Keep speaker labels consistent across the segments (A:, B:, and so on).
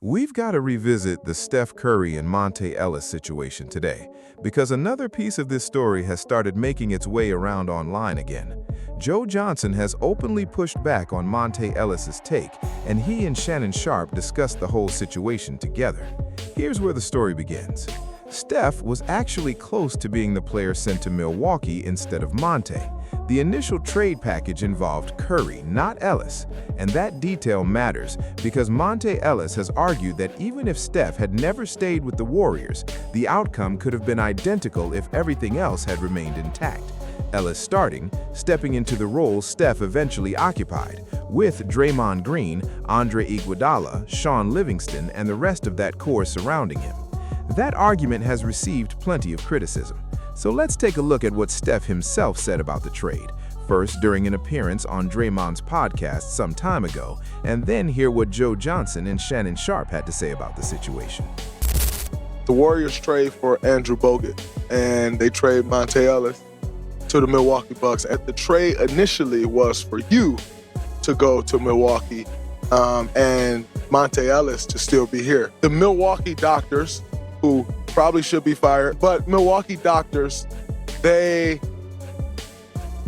A: We've got to revisit the Steph Curry and Monta Ellis situation today, because another piece of this story has started making its way around online again. Joe Johnson has openly pushed back on Monta Ellis's take, and he and Shannon Sharpe discussed the whole situation together. Here's where the story begins. Steph was actually close to being the player sent to Milwaukee instead of Monta. The initial trade package involved Curry, not Ellis, and that detail matters because Monta Ellis has argued that even if Steph had never stayed with the Warriors, the outcome could have been identical if everything else had remained intact. Ellis stepping into the role Steph eventually occupied, with Draymond Green, Andre Iguodala, Sean Livingston, and the rest of that core surrounding him. That argument has received plenty of criticism. So let's take a look at what Steph himself said about the trade, first during an appearance on Draymond's podcast some time ago, and then hear what Joe Johnson and Shannon Sharpe had to say about the situation.
B: The Warriors trade for Andrew Bogut, and they trade Monta Ellis to the Milwaukee Bucks. And the trade initially was for you to go to Milwaukee and Monta Ellis to still be here. The Milwaukee doctors, who probably should be fired, but Milwaukee doctors, they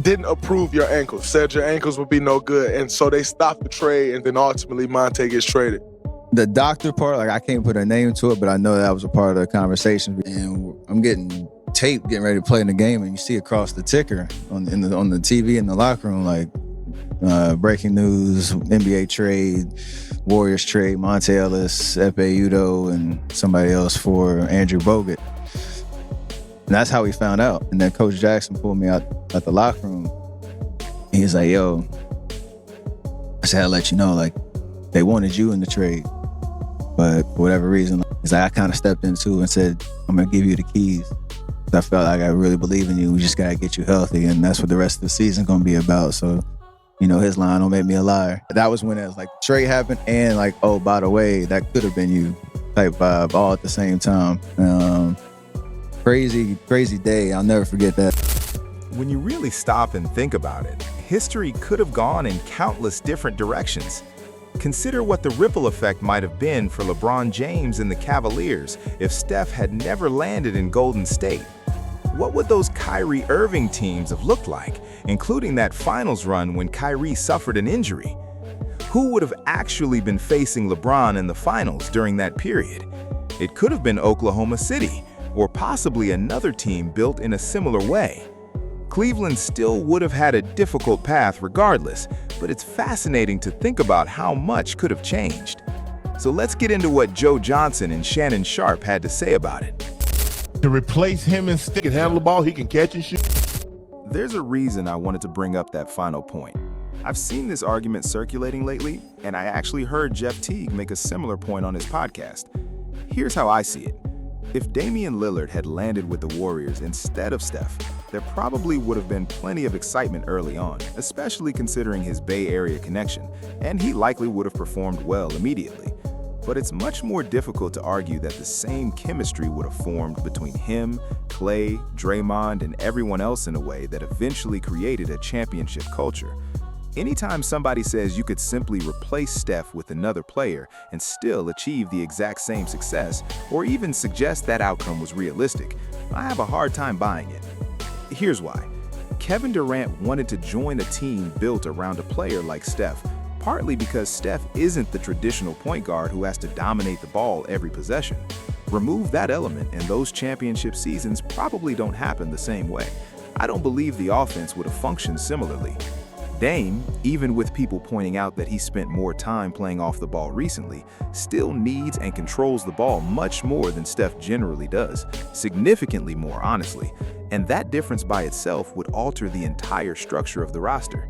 B: didn't approve your ankles, said your ankles would be no good, and so they stopped the trade, and then ultimately Monta gets traded.
C: The doctor part, I can't put a name to it, but I know that was a part of the conversation. And I'm getting tape, getting ready to play in the game, and you see across the ticker on the TV in the locker room, breaking news, NBA trade, Warriors trade, Monta Ellis, Epe Udoh, and somebody else for Andrew Bogut. And that's how we found out. And then Coach Jackson pulled me out at the locker room. He's like, yo, I said, I'll let you know, they wanted you in the trade. But for whatever reason, he's like, I kind of stepped in too and said, I'm going to give you the keys. I felt like I really believe in you. We just got to get you healthy. And that's what the rest of the season's going to be about. So, his line, don't make me a liar. That was when it was trade happened and oh, by the way, that could have been you type vibe all at the same time. Crazy day. I'll never forget that.
D: When you really stop and think about it, history could have gone in countless different directions. Consider what the ripple effect might have been for LeBron James and the Cavaliers if Steph had never landed in Golden State. What would those Kyrie Irving teams have looked like, including that finals run when Kyrie suffered an injury? Who would have actually been facing LeBron in the finals during that period? It could have been Oklahoma City, or possibly another team built in a similar way. Cleveland still would have had a difficult path regardless, but it's fascinating to think about how much could have changed. So let's get into what Joe Johnson and Shannon Sharpe had to say about it.
E: To replace him and stick and handle the ball, he can catch and shoot.
D: There's a reason I wanted to bring up that final point. I've seen this argument circulating lately, and I actually heard Jeff Teague make a similar point on his podcast. Here's how I see it. If Damian Lillard had landed with the Warriors instead of Steph, there probably would have been plenty of excitement early on, especially considering his Bay Area connection, and he likely would have performed well immediately. But it's much more difficult to argue that the same chemistry would have formed between him, Clay, Draymond, and everyone else in a way that eventually created a championship culture. Anytime somebody says you could simply replace Steph with another player and still achieve the exact same success, or even suggest that outcome was realistic, I have a hard time buying it. Here's why. Kevin Durant wanted to join a team built around a player like Steph, partly because Steph isn't the traditional point guard who has to dominate the ball every possession. Remove that element and those championship seasons probably don't happen the same way. I don't believe the offense would have functioned similarly. Dame, even with people pointing out that he spent more time playing off the ball recently, still needs and controls the ball much more than Steph generally does, significantly more honestly, and that difference by itself would alter the entire structure of the roster.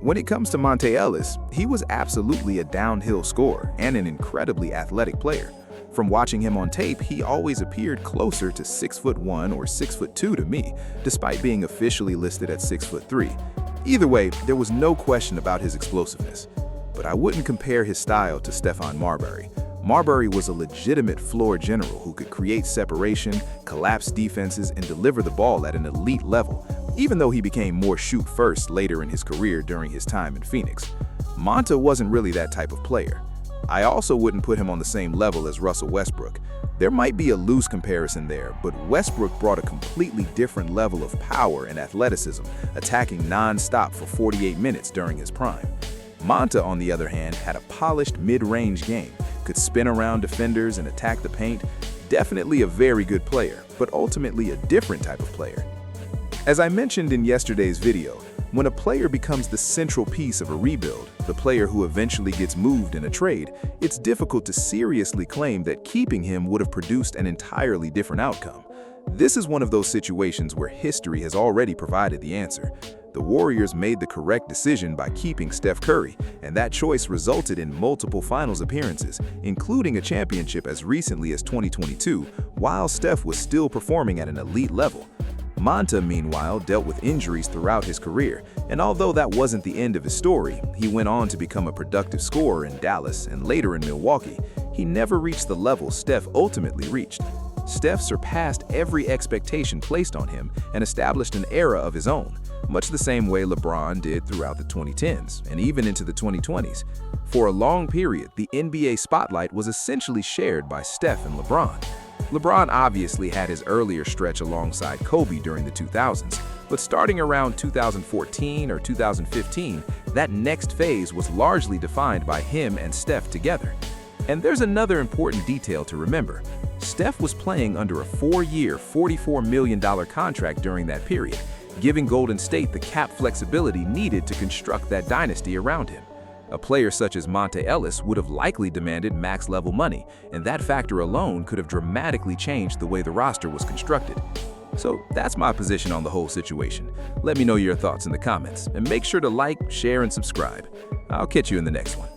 D: When it comes to Monta Ellis, he was absolutely a downhill scorer and an incredibly athletic player. From watching him on tape, he always appeared closer to 6'1" or 6'2" to me, despite being officially listed at 6'3". Either way, there was no question about his explosiveness. But I wouldn't compare his style to Stephon Marbury. Marbury was a legitimate floor general who could create separation, collapse defenses, and deliver the ball at an elite level, even though he became more shoot-first later in his career during his time in Phoenix. Monta wasn't really that type of player. I also wouldn't put him on the same level as Russell Westbrook. There might be a loose comparison there, but Westbrook brought a completely different level of power and athleticism, attacking non-stop for 48 minutes during his prime. Monta, on the other hand, had a polished mid-range game, could spin around defenders and attack the paint. Definitely a very good player, but ultimately a different type of player. As I mentioned in yesterday's video, when a player becomes the central piece of a rebuild, the player who eventually gets moved in a trade, it's difficult to seriously claim that keeping him would have produced an entirely different outcome. This is one of those situations where history has already provided the answer. The Warriors made the correct decision by keeping Steph Curry, and that choice resulted in multiple finals appearances, including a championship as recently as 2022, while Steph was still performing at an elite level. Monta, meanwhile, dealt with injuries throughout his career, and although that wasn't the end of his story, he went on to become a productive scorer in Dallas and later in Milwaukee. He never reached the level Steph ultimately reached. Steph surpassed every expectation placed on him and established an era of his own, much the same way LeBron did throughout the 2010s and even into the 2020s. For a long period, the NBA spotlight was essentially shared by Steph and LeBron. LeBron obviously had his earlier stretch alongside Kobe during the 2000s, but starting around 2014 or 2015, that next phase was largely defined by him and Steph together. And there's another important detail to remember. Steph was playing under a 4-year, $44 million contract during that period, giving Golden State the cap flexibility needed to construct that dynasty around him. A player such as Monta Ellis would have likely demanded max-level money, and that factor alone could have dramatically changed the way the roster was constructed. So that's my position on the whole situation. Let me know your thoughts in the comments, and make sure to like, share, and subscribe. I'll catch you in the next one.